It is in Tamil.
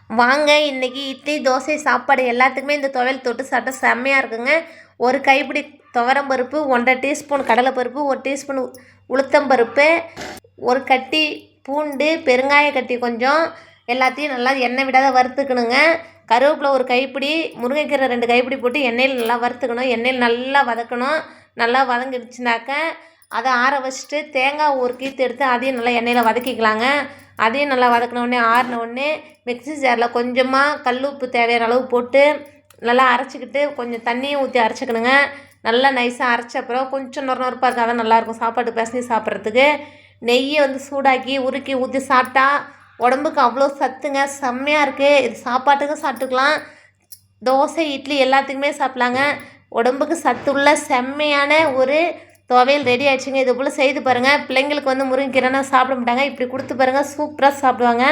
வாங்க இன்றைக்கி இட்லி தோசை சாப்பாடு எல்லாத்துக்குமே இந்த துவையல் தொட்டு சாப்பிட்டா செம்மையாக இருக்குங்க. ஒரு கைப்பிடி துவரம்பருப்பு, 1½ டீஸ்பூன் கடலைப்பருப்பு, 1 டீஸ்பூன் உளுத்தம்பருப்பு, ஒரு கட்டி பூண்டு, பெருங்காய கட்டி கொஞ்சம், எல்லாத்தையும் நல்லா எண்ணெய் விடாத வறுத்துக்கணுங்க. கருவேப்பிலை ஒரு கைப்பிடி, முருங்கைக்கீரை 2 கைப்பிடி போட்டு எண்ணெயில் நல்லா வறுத்துக்கணும். எண்ணெயில் நல்லா வதக்கணும். நல்லா வதங்கிடுச்சுனாக்க அதை ஆற வச்சுட்டு தேங்காய் ஒரு கீத்து எடுத்து அதையும் நல்லா எண்ணெயில் வதக்கிக்கலாங்க. அதையும் நல்லா வதக்கினோடனே ஆறினோடனே மிக்ஸி ஜாரில் கொஞ்சமாக கல் உப்பு தேவையான அளவு போட்டு நல்லா அரைச்சிக்கிட்டு கொஞ்சம் தண்ணியும் ஊற்றி அரைச்சிக்கணுங்க. நல்லா நைஸாக அரைச்ச அப்புறம் கொஞ்சம் நொறுநொறுப்பாக இருக்காது, தான் நல்லாயிருக்கும் சாப்பாடு பிசைஞ்சு சாப்பிட்றதுக்கு. நெய்யை சூடாக்கி உருக்கி ஊற்றி சாப்பிட்டா உடம்புக்கு அவ்வளோ சத்துங்க, செம்மையாக இருக்குது. இது சாப்பாட்டுக்கும் சாப்பிட்டுக்கலாம், தோசை இட்லி எல்லாத்துக்குமே சாப்பிட்லாங்க. உடம்புக்கு சத்துள்ள செம்மையான ஒரு துவையல் ரெடி ஆகிடுச்சுங்க. இது போல் செய்து பாருங்கள். பிள்ளைங்களுக்கு முருங்கைக்கீரைனா சாப்பிட மாட்டாங்க, இப்படி கொடுத்து பாருங்கள், சூப்பராக சாப்பிடுவாங்க.